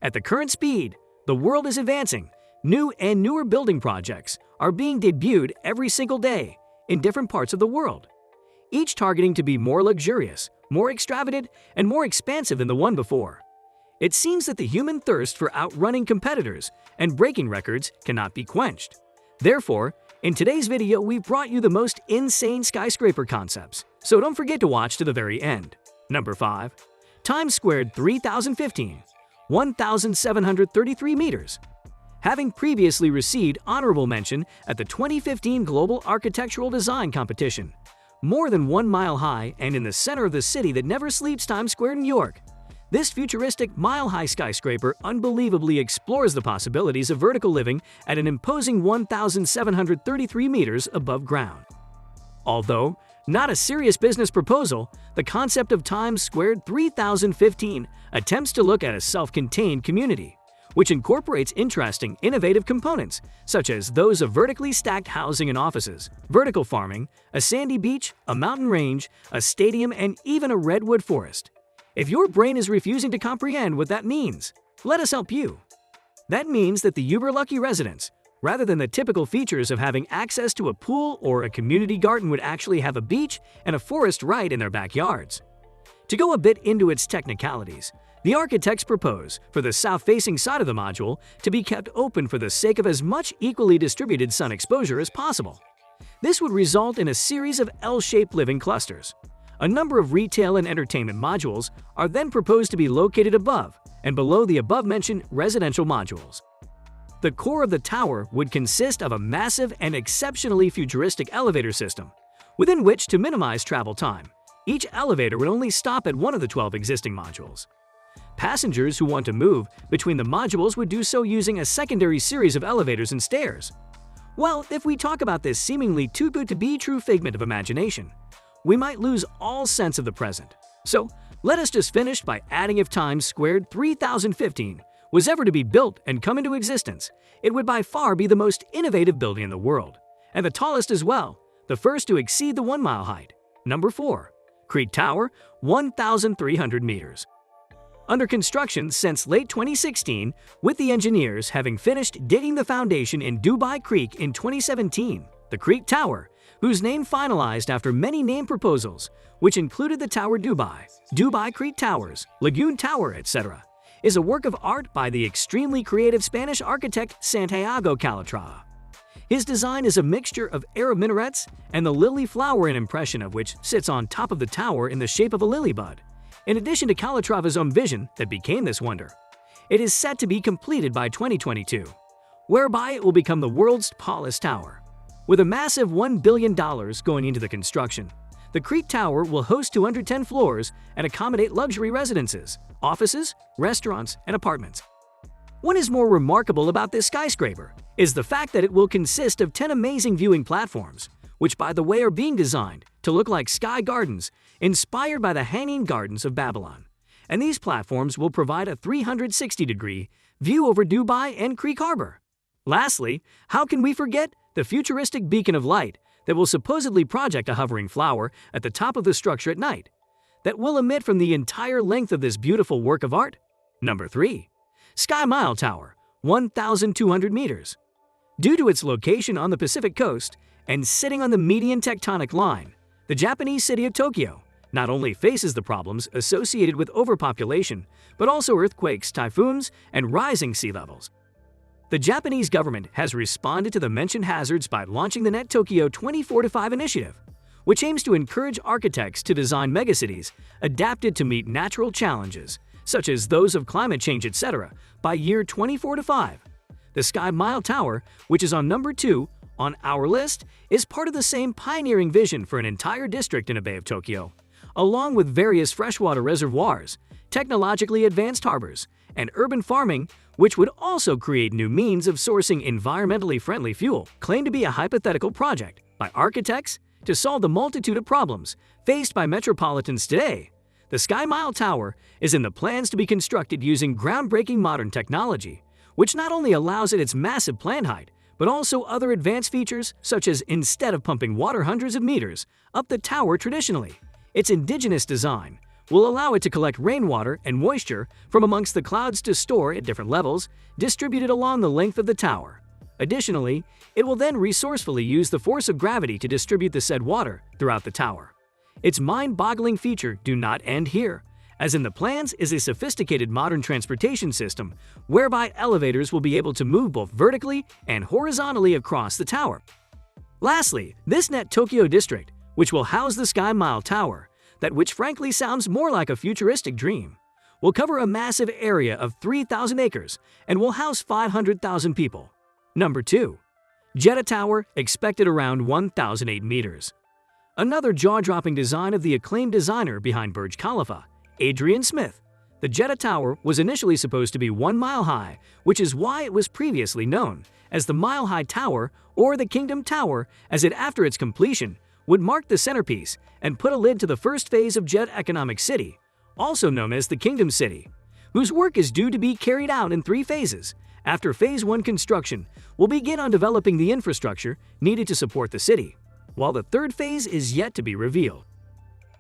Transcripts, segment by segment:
At the current speed the world is advancing, new and newer building projects are being debuted every single day in different parts of the world, each targeting to be more luxurious, more extravagant, and more expansive than the one before. It seems that the human thirst for outrunning competitors and breaking records cannot be quenched. Therefore, in today's video we've brought you the most insane skyscraper concepts, so don't forget to watch to the very end. Number 5. Times Squared 3015, 1,733 meters. Having previously received honorable mention at the 2015 Global Architectural Design Competition, more than 1 mile high and in the center of the city that never sleeps, Times Square, New York, this futuristic mile-high skyscraper unbelievably explores the possibilities of vertical living at an imposing 1,733 meters above ground. Although not a serious business proposal, the concept of Times Squared 3015 attempts to look at a self-contained community, which incorporates interesting, innovative components, such as those of vertically stacked housing and offices, vertical farming, a sandy beach, a mountain range, a stadium, and even a redwood forest. If your brain is refusing to comprehend what that means, let us help you. That means that the uber-lucky residents, rather than the typical features of having access to a pool or a community garden, would actually have a beach and a forest right in their backyards. To go a bit into its technicalities, the architects propose for the south-facing side of the module to be kept open for the sake of as much equally distributed sun exposure as possible. This would result in a series of L-shaped living clusters. A number of retail and entertainment modules are then proposed to be located above and below the above-mentioned residential modules. The core of the tower would consist of a massive and exceptionally futuristic elevator system, within which, to minimize travel time, each elevator would only stop at one of the 12 existing modules. Passengers who want to move between the modules would do so using a secondary series of elevators and stairs. Well, if we talk about this seemingly too good to be true figment of imagination, we might lose all sense of the present. So, let us just finish by adding, if Times Squared 3015 was ever to be built and come into existence, it would by far be the most innovative building in the world, and the tallest as well, the first to exceed the 1 mile height. Number 4. Creek Tower, 1,300 meters. Under construction since late 2016, with the engineers having finished digging the foundation in Dubai Creek in 2017, the Creek Tower, whose name finalized after many name proposals, which included the Tower Dubai, Dubai Creek Towers, Lagoon Tower, etc., is a work of art by the extremely creative Spanish architect Santiago Calatrava. His design is a mixture of Arab minarets and the lily flower, an impression of which sits on top of the tower in the shape of a lily bud. In addition to Calatrava's own vision that became this wonder, it is set to be completed by 2022, whereby it will become the world's tallest tower. With a massive $1 billion going into the construction, the Creek Tower will host 210 floors and accommodate luxury residences, offices, restaurants, and apartments. What is more remarkable about this skyscraper is the fact that it will consist of 10 amazing viewing platforms, which by the way are being designed to look like sky gardens inspired by the Hanging Gardens of Babylon. And these platforms will provide a 360-degree view over Dubai and Creek Harbor. Lastly, how can we forget the futuristic beacon of light that will supposedly project a hovering flower at the top of the structure at night, that will emit from the entire length of this beautiful work of art? Number 3. Sky Mile Tower, 1,200 meters. Due to its location on the Pacific coast and sitting on the median tectonic line, the Japanese city of Tokyo not only faces the problems associated with overpopulation, but also earthquakes, typhoons, and rising sea levels. The Japanese government has responded to the mentioned hazards by launching the Net Tokyo 2045 initiative, which aims to encourage architects to design megacities adapted to meet natural challenges, such as those of climate change, etc., by year 2045. The Sky Mile Tower, which is on number 2 on our list, is part of the same pioneering vision for an entire district in a Bay of Tokyo, along with various freshwater reservoirs, technologically advanced harbors, and urban farming, which would also create new means of sourcing environmentally friendly fuel, claimed to be a hypothetical project by architects to solve the multitude of problems faced by metropolitans today. The Sky Mile Tower is in the plans to be constructed using groundbreaking modern technology, which not only allows it its massive planned height, but also other advanced features such as, instead of pumping water hundreds of meters up the tower traditionally, its indigenous design, will allow it to collect rainwater and moisture from amongst the clouds to store at different levels, distributed along the length of the tower. Additionally, it will then resourcefully use the force of gravity to distribute the said water throughout the tower. Its mind-boggling feature do not end here, as in the plans is a sophisticated modern transportation system whereby elevators will be able to move both vertically and horizontally across the tower. Lastly, this Net Tokyo district, which will house the Sky Mile Tower, that which frankly sounds more like a futuristic dream, will cover a massive area of 3,000 acres and will house 500,000 people. Number 2. Jeddah Tower, expected around 1,008 meters. Another jaw-dropping design of the acclaimed designer behind Burj Khalifa, Adrian Smith. The Jeddah Tower was initially supposed to be 1 mile high, which is why it was previously known as the Mile High Tower or the Kingdom Tower, as it, after its completion, would mark the centerpiece and put a lid to the first phase of Jeddah Economic City, also known as the Kingdom City, whose work is due to be carried out in 3 phases. After Phase 1 construction will begin on developing the infrastructure needed to support the city, while the 3rd phase is yet to be revealed.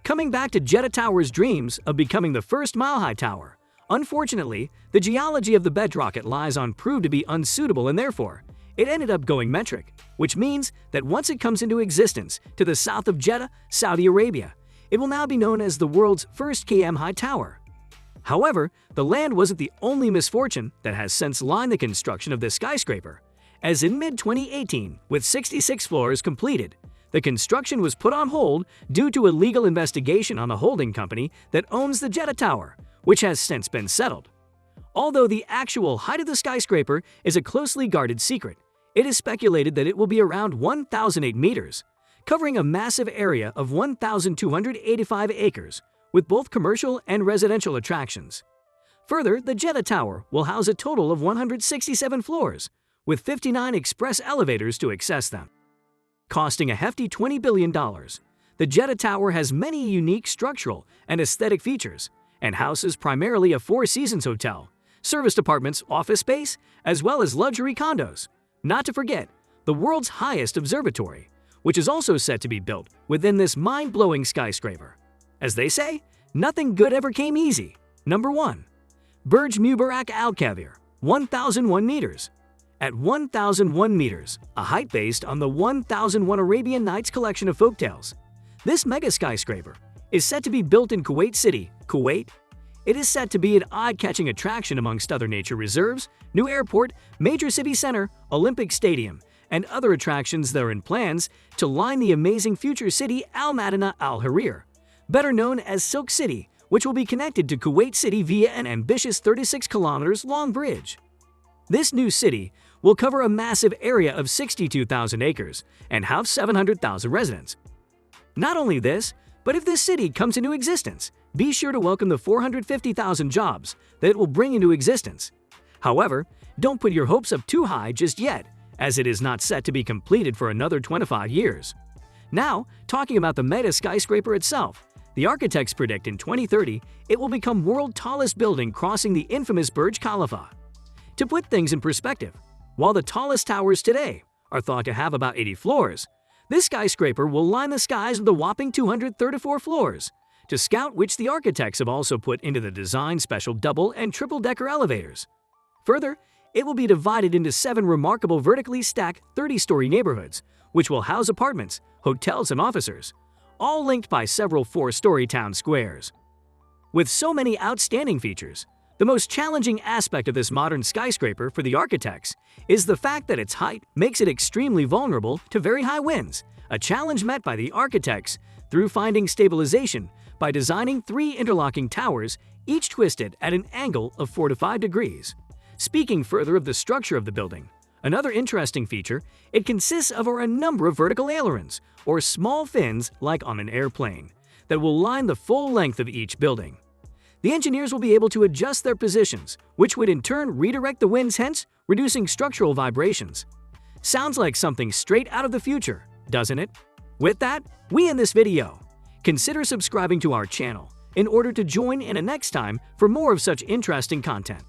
Coming back to Jeddah Tower's dreams of becoming the first mile-high tower, unfortunately, the geology of the bedrock it lies on proved to be unsuitable, and therefore, it ended up going metric, which means that once it comes into existence to the south of Jeddah, Saudi Arabia, it will now be known as the world's first km-high tower. However, the land wasn't the only misfortune that has since lined the construction of this skyscraper, as in mid-2018, with 66 floors completed, the construction was put on hold due to a legal investigation on the holding company that owns the Jeddah Tower, which has since been settled. Although the actual height of the skyscraper is a closely guarded secret, it is speculated that it will be around 1,008 meters, covering a massive area of 1,285 acres, with both commercial and residential attractions. Further, the Jeddah Tower will house a total of 167 floors, with 59 express elevators to access them. Costing a hefty $20 billion, the Jeddah Tower has many unique structural and aesthetic features and houses primarily a 4 Seasons hotel, serviced apartments, office space, as well as luxury condos. Not to forget, the world's highest observatory, which is also set to be built within this mind-blowing skyscraper. As they say, nothing good ever came easy. Number 1. Burj Mubarak Al Kabir, 1,001 meters. At 1,001 meters, a height based on the 1001 Arabian Nights collection of folktales, this mega skyscraper is set to be built in Kuwait City, Kuwait. It is set to be an eye-catching attraction amongst other nature reserves, new airport, major city center, Olympic Stadium, and other attractions that are in plans to line the amazing future city Al Madinah Al Harir, better known as Silk City, which will be connected to Kuwait City via an ambitious 36 kilometers long bridge. This new city will cover a massive area of 62,000 acres and house 700,000 residents. Not only this, but if this city comes into existence, be sure to welcome the 450,000 jobs that it will bring into existence. However, don't put your hopes up too high just yet, as it is not set to be completed for another 25 years. Now, talking about the mega skyscraper itself, the architects predict in 2030 it will become world's tallest building, crossing the infamous Burj Khalifa. To put things in perspective, while the tallest towers today are thought to have about 80 floors, this skyscraper will line the skies with a whopping 234 floors, to scout which the architects have also put into the design special double and triple-decker elevators. Further, it will be divided into 7 remarkable vertically stacked 30-story neighborhoods, which will house apartments, hotels, and officers, all linked by several 4-story town squares. With so many outstanding features, the most challenging aspect of this modern skyscraper for the architects is the fact that its height makes it extremely vulnerable to very high winds, a challenge met by the architects through finding stabilization by designing 3 interlocking towers, each twisted at an angle of 4 to 5 degrees. Speaking further of the structure of the building, another interesting feature, it consists of a number of vertical ailerons, or small fins like on an airplane, that will line the full length of each building. The engineers will be able to adjust their positions, which would in turn redirect the winds, hence reducing structural vibrations. Sounds like something straight out of the future, doesn't it? With that, we end this video. Consider subscribing to our channel in order to join in a next time for more of such interesting content.